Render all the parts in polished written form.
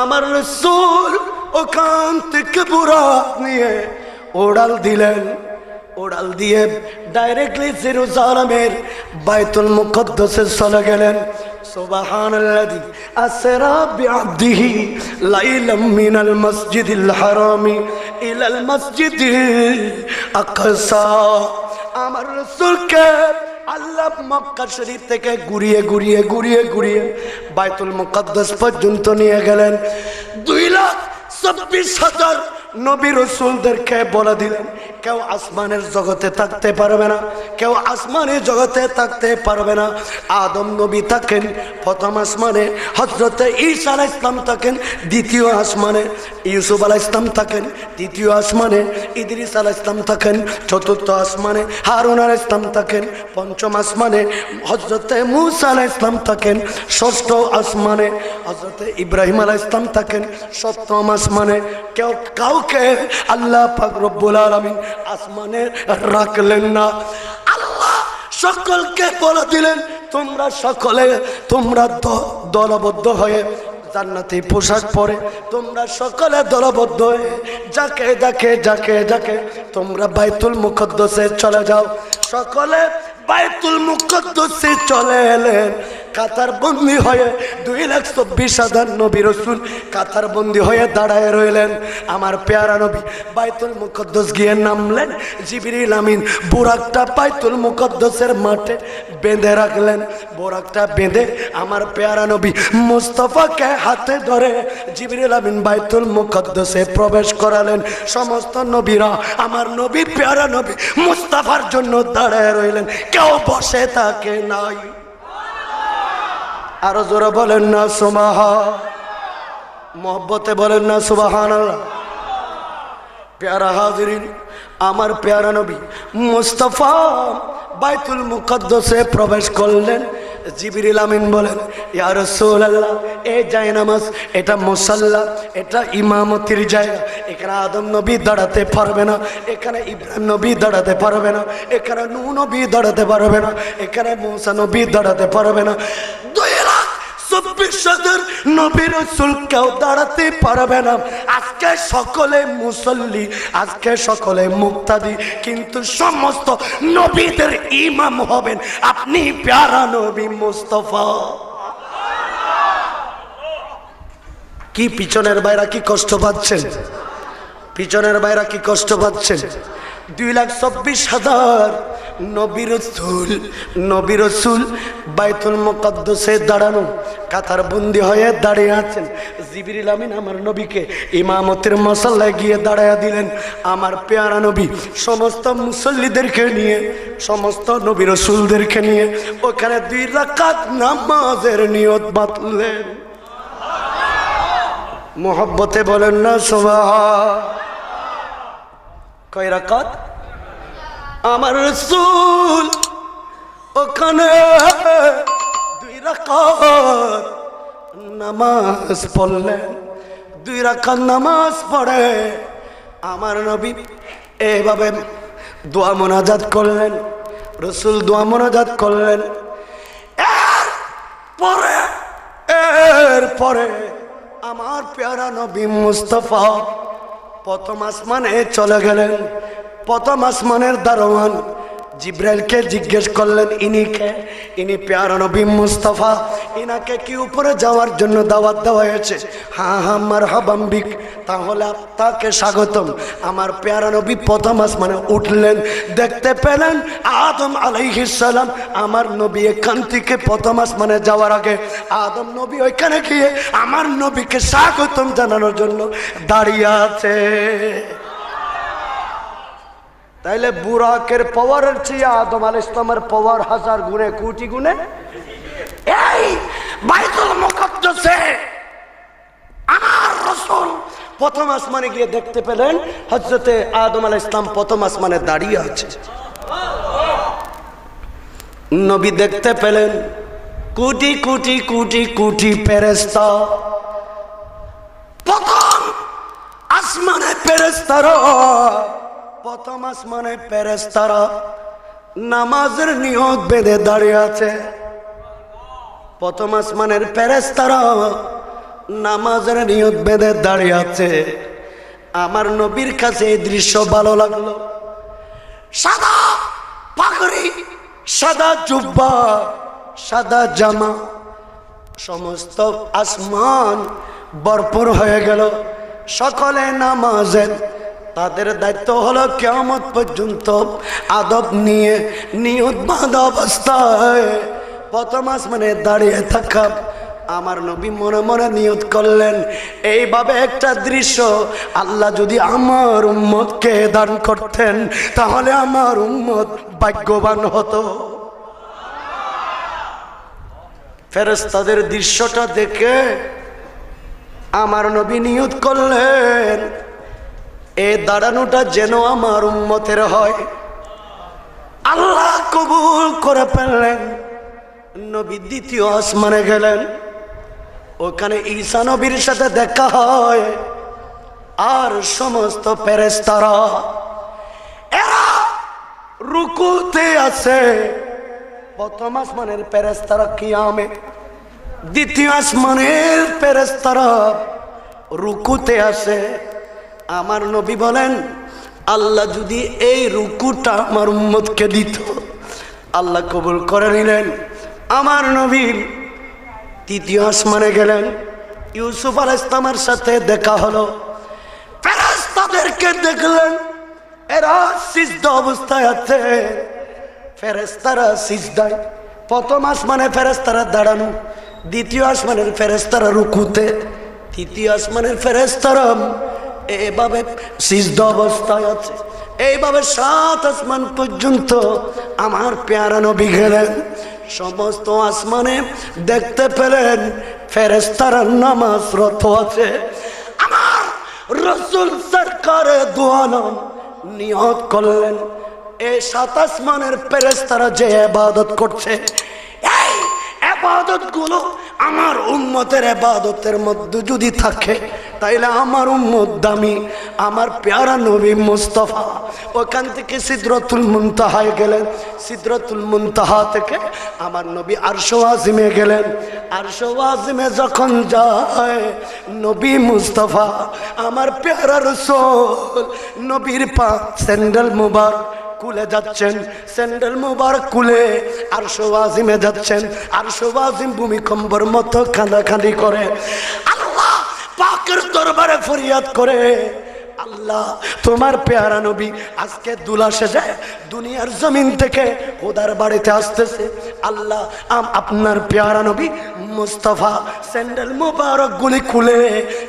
আমার রাসূল ওখান থেকে বুরাক নিয়ে ওড়াল দিলেন। ওড়াল দিয়ে ডাইরেক্টলি জেরুজালেমের বাইতুল মুকদ্দাসে চলে গেলেন। সুবহানাল্লাযী আসরা বিআবদিহি লাইলাম মিনাল মসজিদিল হারামি ইলাল মসজিদিল আকসা। আমার রাসূলকে আল্লাহ মক্কা শরীফ থেকে ঘুরিয়ে ঘুরিয়ে ঘুরিয়ে ঘুরিয়ে বাইতুল মুকদ্দাস পর্যন্ত নিয়ে গেলেন। 2,26,000 নবী রাসূলদেরকে বলে দিলেন, কেউ আসমানের জগতে থাকতে পারবে না, কেউ আসমানের জগতে থাকতে পারবে না। আদম নবী থাকেন প্রথম আসমানে, হযরতে ঈসা আলাইহিস সালাম থাকেন দ্বিতীয় আসমানে, ইউসুফ আলাইহিস সালাম থাকেন তৃতীয় আসমানে, ইদ্রিস আলাইহিস সালাম থাকেন চতুর্থ আসমানে, হারুন আলাইহিস সালাম থাকেন পঞ্চম আসমানে, হযরতে মূসা আলাইহিস সালাম থাকেন ষষ্ঠ আসমানে, হযরতে ইব্রাহিম আলাইহিস সালাম থাকেন সপ্তম আসমানে। কেউ কাউকে আল্লাহ পাক রব্বুল আলামিন আসমানে রাখলেন না। আল্লাহ সকলকে বলে দিলেন, তোমরা সকলে তোমরা দলবদ্ধ হয়ে জান্নাতি পোশাক পরে তোমরা সকলে দলবদ্ধ হয়ে যাকে যাকে যাকে যাকে তোমরা বাইতুল মুকদ্দাসে চলে যাও। সকলে বাইতুল মুকদ্দাসে চলে এলেন। কাতার বন্দী হয়ে 2,24,000 নবী রাসূল কাতার বন্দী হয়ে দাঁড়ায় রইলেন। আমার পেয়ারা নবী বাইতুল মুকদ্দাস গিয়ে নামলেন। জিবরিল আমিন বুরাকটা বাইতুল মুকদ্দাসের মাঠে বেঁধে রাখলেন। বুরাকটা বেঁধে আমার পেয়ারা নবী মুস্তাফাকে হাতে ধরে জিবরিল আমিন বাইতুল মুকদ্দাসে প্রবেশ করালেন। সমস্ত নবীরা আমার নবী পেয়ারা নবী মুস্তাফার জন্য দাঁড়ায় রইলেন, কেউ বসে থাকে নাই। আরো জোরে বলেন না সুবহান, মহব্বতে বলেন না সুবহানাল্লাহ। প্যারা হাজিরিন, আমার প্যারা নবী মুস্তাফা বাইতুল মুকদ্দাসে প্রবেশ করলেন। জিবরিল আমিন বলেন, ইয়া রাসূলুল্লাহ, এই জায়নামাজ, এটা মুসাল্লা, এটা ইমামতির জায়গা। এখানে আদম নবী দাঁড়াতে পারবে না, এখানে ইব্রাহিম নবী দাঁড়াতে পারবে না, এখানে নূহ নবী দাঁড়াতে পারবে না, এখানে মূসা নবী দাঁড়াতে পারবে না। 2,24,000 নবী রাসূল কেউ দাঁড়াতে পারবে না। আজকে সকলে মুসল্লি, আজকে সকলে মুক্তাদি, কিন্তু সমস্ত নবীদের ইমাম হবেন আপনি প্যারা নবী মুস্তাফা। কি পিছনের ভাইরা কি কষ্ট পাচ্ছেন? পিছনের ভাইরা কি কষ্ট পাচ্ছেন? 2,24,000 নবী রাসূল বাইতুল মুকদ্দাসে দাঁড়ানো, কাতার বন্দী হয়ে দাঁড়িয়ে আছেন। জিবরিল আমিন আমার নবীকে ইমামতের মুসাল্লায় গিয়ে দাঁড়ায়া দিলেন। আমার পেয়ারা নবী সমস্ত মুসল্লিদেরকে নিয়ে, সমস্ত নবী রাসূলদেরকে নিয়ে ওখানে 2 রাকাত নামাজের নিয়ত বাঁধলেন। মোহব্বতে বলেন না সুবহান। কয় রাকাত? আমার রাসূল ওখানে 2 রাকাত নামাজ পড়লেন। 2 রাকাত নামাজ পড়ে আমার নবী এভাবে দোয়া মোনাজাত করলেন। রাসূল দোয়া মোনাজাত করলেন। এরপরে আমার প্যারা নবী মুস্তাফা প্রথম আসমানে চলে গেলেন। প্রথম আসমানের দারোয়ান জিব্রাইলকে জিজ্ঞেস করলেন, ইনিকে? ইনি প্যারা নবী মুস্তাফা, ইনাকে কি উপরে যাওয়ার জন্য দাওয়াত দেওয়া হয়েছে? হ্যাঁ হ্যাঁ, মারহাবাম বিক, তাহলে তাকে স্বাগতম। আমার প্যারা নবী প্রথম আসমানে উঠলেন, দেখতে পেলেন আদম আলাইহিস সালাম। আমার নবী এখান থেকে প্রথম আসমানে যাওয়ার আগে আদম নবী ওইখানে গিয়ে আমার নবীকে স্বাগতম জানানোর জন্য দাঁড়িয়ে আছে। তাইলে বুরাকের পাওয়ারের চেয়ে আদম আলাইহিস সালামের পাওয়ার 1000 গুণে, কোটি গুণে। এই বাইতুল মুকদ্দাসে আমার রাসূল প্রথম আসমানে গিয়ে দেখতে পেলেন হযরতে আদম আলাইহিস সালাম প্রথম আসমানে দাঁড়িয়ে আছে। নবী দেখতে পেলেন কোটি কোটি কোটি কোটি ফেরেশতা। প্রথম আসমানে ফেরেশতারা, প্রথম আসমানে ফেরেশতারা নামাজের নিয়ত বেঁধে দাঁড়িয়ে আছে। প্রথম আসমানের ফেরেশতারা নামাজের নিয়ত বেঁধে দাঁড়িয়ে আছে। আমার নবীর কাছে এই দৃশ্য ভালো লাগলো। সাদা পাগড়ি, সাদা জুব্বা, সাদা জামা, সমস্ত আসমান ভরপুর হয়ে গেল। সকলে নামাজের তাদের দায়িত্ব হলো কিয়ামত পর্যন্ত আদব নিয়ে নিয়ত বাঁধা অবস্থায় প্রথম আসমানে দাঁড়িয়ে থাকা। আমার নবী মনে মনে নিয়ত করলেন, এইভাবে একটা দৃশ্য আল্লাহ যদি আমার উম্মতকে দান করতেন তাহলে আমার উম্মত ভাগ্যবান হতো। ফেরেশতাদের দৃশ্যটা দেখে আমার নবী নিয়ত করলেন, এই দাঁড়ানোটা যেন আমার উম্মতের হয়। আল্লাহ কবুল করে ফেললেন। নবী দ্বিতীয় আসমানে গেলেন। ওখানে ঈসা নবীর সাথে দেখা হয়। আর সমস্ত ফেরেশতারা এরা রুকুতে আছে। প্রথম আসমানের ফেরেশতারা কিয়ামে, দ্বিতীয় আসমানের ফেরেশতারা রুকুতে আছে। আমার নবী বলেন, আল্লাহ যদি এই রুকুটা আমার উম্মতকে দিত। আল্লাহ কবুল করে নিলেন। আমার নবী তৃতীয় আসমানে গেলেন। ইউসুফ আলাইহিস সালামের সাথে দেখা হলো। ফেরেশতাদেরকে দেখলেন, এরা সিজদা অবস্থায় আছে। ফেরেশতারা সিজদায়। প্রথম আসমানে ফেরেশতারা দাঁড়ানো, দ্বিতীয় আসমানের ফেরেশতারা রুকুতে, তৃতীয় আসমানের ফেরেশতারা এভাবে সিজদা অবস্থায় আছে। এইভাবে 7 আসমান পর্যন্ত আমার পেয়ারা নবী গেলেন। সমস্ত আসমানে দেখতে পেলেন ফেরেশতারা নামাজরত আছে। আমার রাসূল সরকারে দু আলম নিয়ত করলেন, এই 7 আসমানের ফেরেশতারা যে ইবাদত করছে, এই ইবাদতগুলো আমার উম্মতের ইবাদতের মধ্যে যদি থাকে তাইলে আমার উম্মত দামি, আমার প্যারা নবী মুস্তাফা। ওখান থেকে সিদরাতুল মুনতাহায় গেলেন। সিদরাতুল মুনতাহা থেকে আমার নবী আরশে আজিমে গেলেন। আরশে আজিমে যখন যায় নবী মুস্তাফা আমার প্যারা রাসূল নবীর পাক স্যান্ডেল মুবারক কুলে যাচ্ছেন, স্যান্ডেল মুবারক কুলে আরশে আজিমে যাচ্ছেন। আরশে আজিম ভূমিকম্পের মতো কাঁদাকাঁদি করে আল্লাহ পাকের দরবারে ফরিয়াদ করে, আল্লাহ তোমার পেয়ারা নবী আজকে দুলা সেজে দুনিয়ার জমিন থেকে খোদার বাড়িতে আসতেছে। আল্লাহ আপনার পেয়ারা নবী মুস্তাফা স্যান্ডেল মুবারক গুলি খুলে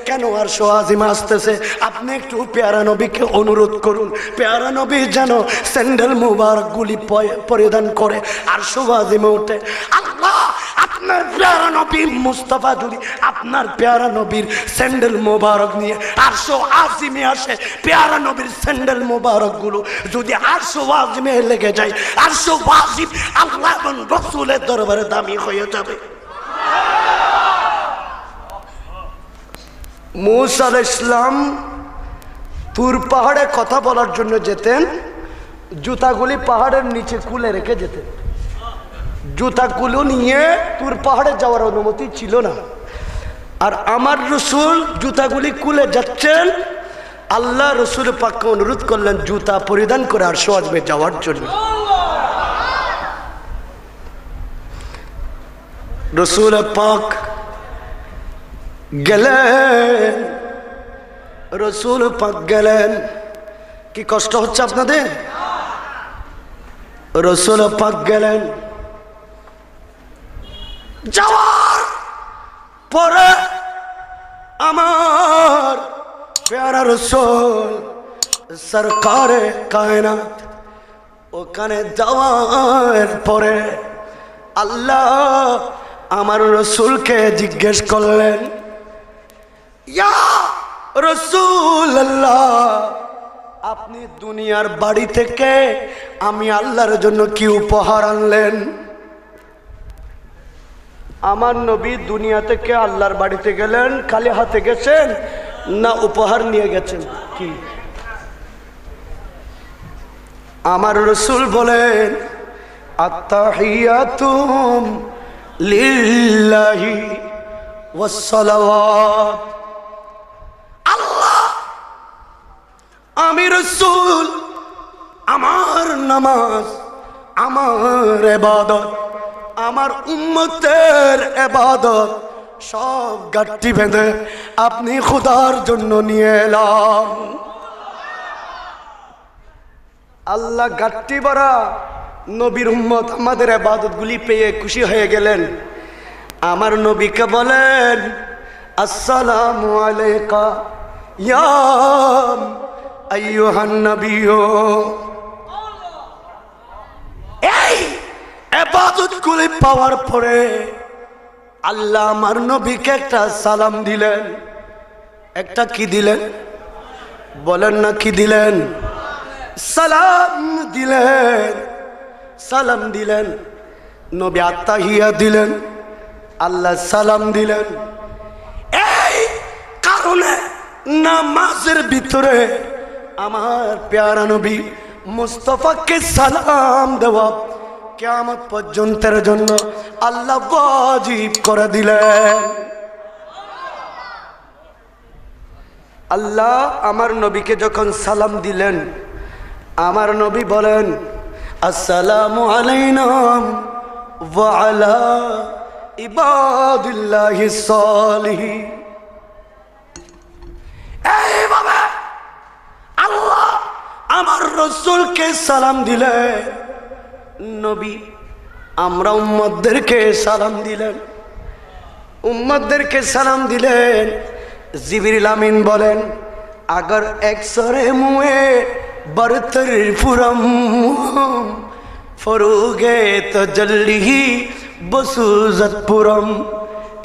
কেন আরশে আজিমে আসতেছে? আপনি একটু পেয়ারা নবীকে অনুরোধ করুন, পেয়ারা নবী যেন স্যান্ডেল মুবারক গুলি পরিধান করে আরশে আজিমে ওঠে। আল্লাহ আপনার পেয়ারা নবী মুস্তাফা যদি আপনার পেয়ারা নবীর স্যান্ডেল মোবারক নিয়ে আরশে আজিমে আসে, পেয়ারা নবীর স্যান্ডেল মোবারক গুলো যদি আরশে আজিমে লেগে যায়, আরশে আজিম আল্লাহ এবং রাসূলের দরবারে দামি হয়ে যাবে। মূসা আলাইহিস সালাম তুর পাহাড়ে কথা বলার জন্য যেতেন, জুতাগুলি পাহাড়ের নিচে খুলে রেখে যেতেন। জুতাগুলো নিয়ে তুর পাহাড়ে যাওয়ার অনুমতি ছিল না। আর আমার রসুল জুতাগুলি খুলে যাচ্ছেন, আল্লাহ রসুল পাককে অনুরোধ করলেন জুতা পরিধান করে আরশে আজিমে যাওয়ার জন্য। রসুল পাক গেলেন, রসুল পাক গেলেন। কি কষ্ট হচ্ছে আপনাদের? রসুল পাক গেলেন, যাওয়ার পরে আমার প্যারা রাসূল সরকারে কায়নাত ওখানে যাওয়ার পরে আল্লাহ আমার রসুলকে জিজ্ঞেস করলেন, ইয়া রাসূলুল্লাহ, আপনি দুনিয়ার বাড়ি থেকে আমি আল্লাহর জন্য কি উপহার আনলেন? আমার নবী দুনিয়া থেকে আল্লাহর বাড়িতে গেলেন, খালি হাতে গেছেন না উপহার নিয়ে গেছেন? কি আমার রসুল বলেন, আত্তাহিয়াতুম লিল্লাহি ওয়াসসালাওয়াত। আল্লাহ, আমি রাসূল, আমার নামাজ, আমার ইবাদত, আমার উম্মতের ইবাদত সব গাঁটটি বেঁধে আপনি খোদার জন্য নিয়ে এলাম। আল্লাহ গাঁটটি ভরা নবীর উম্মত আমাদের ইবাদতগুলি পেয়ে খুশি হয়ে গেলেন। আমার নবীকে বলেন, আসসালামু আলাইকা ইয়া আইয়ুহান নবিয়্যু। এই ইবাদতগুলি পাওয়ার পরে আল্লাহ আমার নবীকে একটা সালাম দিলেন। একটা কি দিলেন? বলেন না কি দিলেন? সালাম দিলেন। সালাম দিলেন। নবী আত্তাহিয়া দিলেন, আল্লাহ সালাম দিলেন। এই কারণে নামাজের ভিতরে আমার প্যারা নবী মুস্তাফাকে সালাম দেওয়া কিয়ামত পর্যন্তের জন্য আল্লাহ ওয়াজিব করে দিলেন। আল্লাহ আমার নবীকে যখন সালাম দিলেন, আমার নবী বলেন, আসসালামু আলাইনা ওয়া আলা ইবাদিল্লাহিস সালিহিন। এইভাবে আল্লাহ আমার রাসূলকে সালাম দিলেন। নবী আমরা উম্মতদেরকে সালাম দিলেন। উম্মতদেরকে সালাম দিলেন। জিবরিল আমিন বলেন, अगर एक सरे मुए बरतर पुरम फरूगे तो जल्दी ही बसुजत पुरम।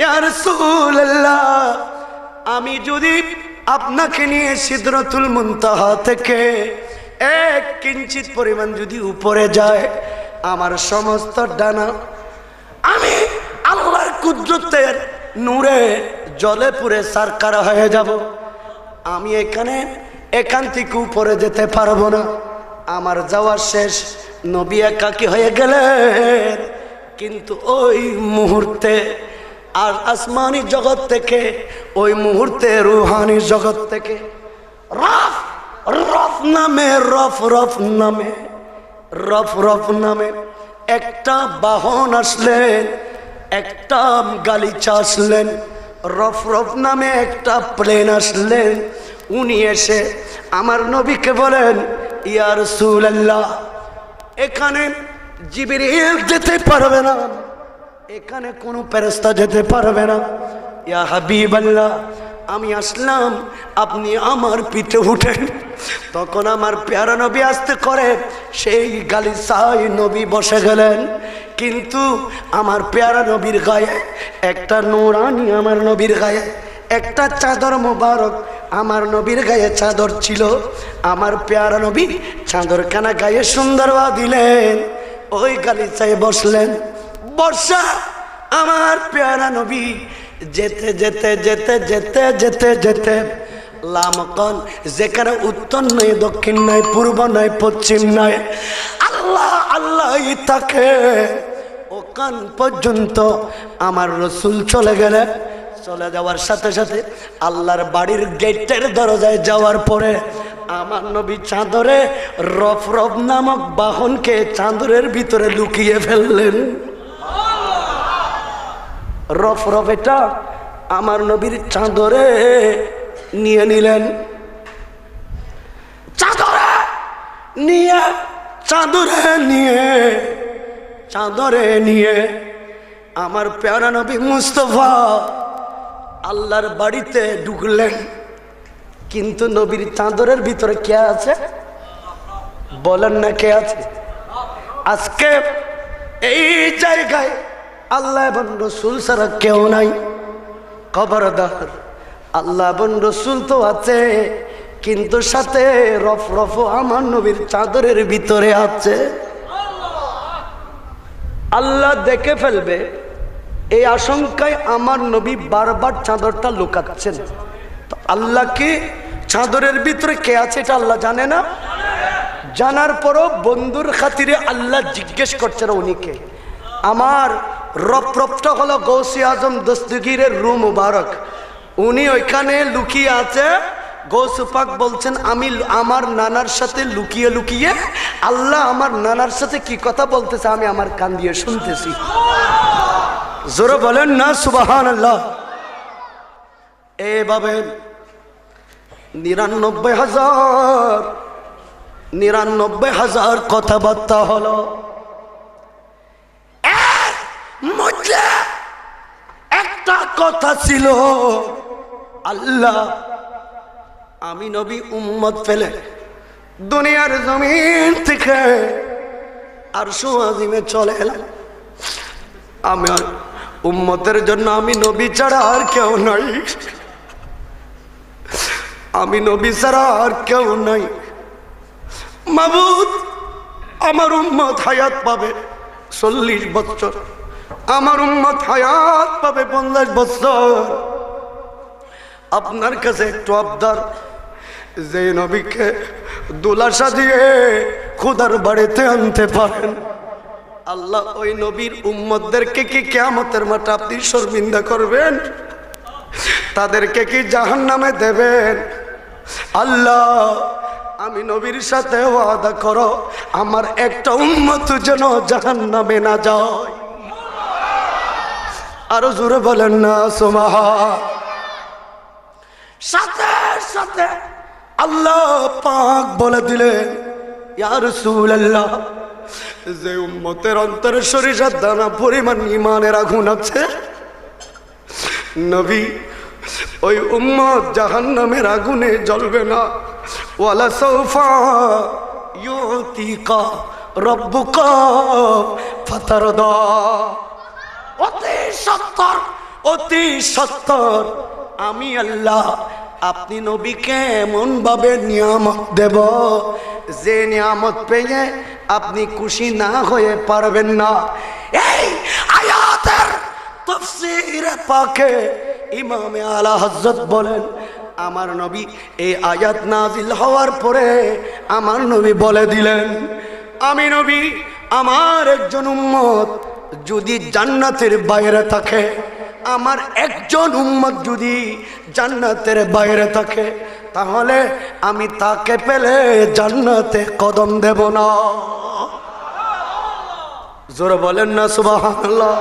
या रसूल अल्लाह, आमी जुदी আপনাকে নিয়ে সিদরাতুল মুনতাহা থেকে এক কিঞ্চিত পরিমাণ যদি উপরে যায়, আমার সমস্ত ডানা আমি আল্লাহর কুদরতের নূরে জলে পুরে সারকারা হয়ে যাব। আমি এখান থেকে উপরে যেতে পারবো না। আমার যাওয়া শেষ। নবী একাকী হয়ে গেলেন। কিন্তু ওই মুহূর্তে আর আসমানি জগৎ থেকে, ওই মুহূর্তে রুহানি জগৎ থেকে রফ নামে একটা বাহন আসলেন, একটা গালিচা আসলেন। রফ নামে একটা প্লেন আসলেন। উনি এসে আমার নবীকে বলেন, ইয়া রাসূলুল্লাহ, এখানে জিবরিল যেতে পারবে না, এখানে কোনো ফেরেশতা যেতে পারবে না। ইয়া হাবিবাল্লাহ, আমি আসলাম, আপনি আমার পিঠে উঠেন। তখন আমার প্যারা নবী আস্তে করে সেই গালিচায় নবী বসে গেলেন। কিন্তু আমার প্যারা নবীর গায়ে একটা নূরানি, আমার নবীর গায়ে একটা চাদর মোবারক, আমার নবীর গায়ে চাদর ছিল। আমার প্যারা নবী চাদরখানা গায়ে সুন্দরভাবে দিলেন, ওই গালিচায় বসলেন। বর্ষা আমার প্যারা নবী যেতে যেতে যেতে যেতে যেতে যেতে লামকান, যেখানে উত্তর নয়, দক্ষিণ নয়, পূর্ব নয়, পশ্চিম নয়, আল্লাহ আল্লাহ তাকে ওখান পর্যন্ত আমার রসুল চলে গেলেন। চলে যাওয়ার সাথে সাথে আল্লাহর বাড়ির গেটের দরজায় যাওয়ার পরে আমার নবী চাদরে রফ নামক বাহনকে চাদরের ভিতরে লুকিয়ে ফেললেন। রফ এটা আমার নবীর চাদরে নিয়ে নিলেন। চাদরে নিয়ে আমার প্যারা নবী মুস্তাফা আল্লাহর বাড়িতে ঢুকলেন। কিন্তু নবীর চাদরের ভিতরে কে আছে? বলেন না কে আছে? আজকে এই জায়গায় আল্লাহ এবং রসুল ছাড়া কেউ নাই। খবরদার, আল্লাহ এবং রসুল তো আছে, কিন্তু সাথে রফ আমার নবীর চাদরের ভিতরে আছে। আল্লাহ দেখে ফেলবে এই আশঙ্কায় আমার নবী বারবার চাদরটা লুকাচ্ছেন। তো আল্লাহ কি চাদরের ভিতরে কে আছে এটা আল্লাহ জানে না? জানার পরও বন্ধুর খাতিরে আল্লাহ জিজ্ঞেস করছে না উনিকে। আমার রপরপটা হলো গৌসে আজম দস্তগীরের রু মুবারক। উনি ওইখানে লুকিয়ে আছে। গৌসে পাক বলছেন, আমি আমার নানার সাথে লুকিয়ে লুকিয়ে আল্লাহ আমার নানার সাথে কি কথা বলতেছে আমি আমার কান দিয়ে শুনতেছি। জোরে বলেন না সুবহানাল্লাহ। এভাবে 99,000 কথাবার্তা হলো। এর মধ্যে একটা কথা ছিল, আল্লাহ আমি নবী উম্মত ফেলে দুনিয়ার জমিন থেকে আরশ আজিমে চলে এলাম। আমার উম্মতের জন্য আমি নবী ছাড়া আর কেউ নাই, আমি নবী ছাড়া আর কেউ নাই। মাবুদ, আমার উম্মত হায়াত পাবে 40 বছর, আমার উম্মত হায়াত পাবে 50 বছর। আপনার কাছে একটু আবদার, যে নবীকে দোলা সাজিয়ে খোদার বাড়িতে আনতে পারেন, আল্লাহ ওই নবীর উম্মতদেরকে কি কিয়ামতের মাঠে আপনি শর্মিন্দা করবেন? তাদেরকে কি জাহান্নামে দেবেন? আল্লাহ আমি নবীর সাথে ওয়াদা করো, আমার একটা উম্মত যেন জাহান্নামে না যায়। আরো জোরে বলেন না সুবহান। সাথে সাথে আল্লাহ পাক বলে দিলেন, ইয়া রাসূলুল্লাহ, যে উম্মতের অন্তরে সরিষার দানা পরিমাণ ঈমানের আগুন আছে নবী, ওই উম্মত জাহান্নামের আগুনে জ্বলবে না। ওয়ালা সাউফা ইউতিকা রাব্বুকা ফাতারদা। অতি সত্তর, অতি সত্তর আমি আল্লাহ আপনি নবীকে এমন ভাবে নিয়ামত দেব, যে নিয়ামত পেয়ে আপনি খুশি না হয়ে পারবেন না। এই আয়াতের তাফসীরে পাকে ইমামে আলা হযরত বলেন, আমার নবী এই আয়াত নাজিল হওয়ার পরে আমার নবী বলে দিলেন, আমি নবী আমার একজন উম্মত যদি জান্নাতের বাইরে থাকে, আমার একজন উম্মত যদি জান্নাতের বাইরে থাকে, তাহলে আমি তাকে পেলে জান্নাতে কদম দেব না। জোরে বলেন না সুবহানাল্লাহ।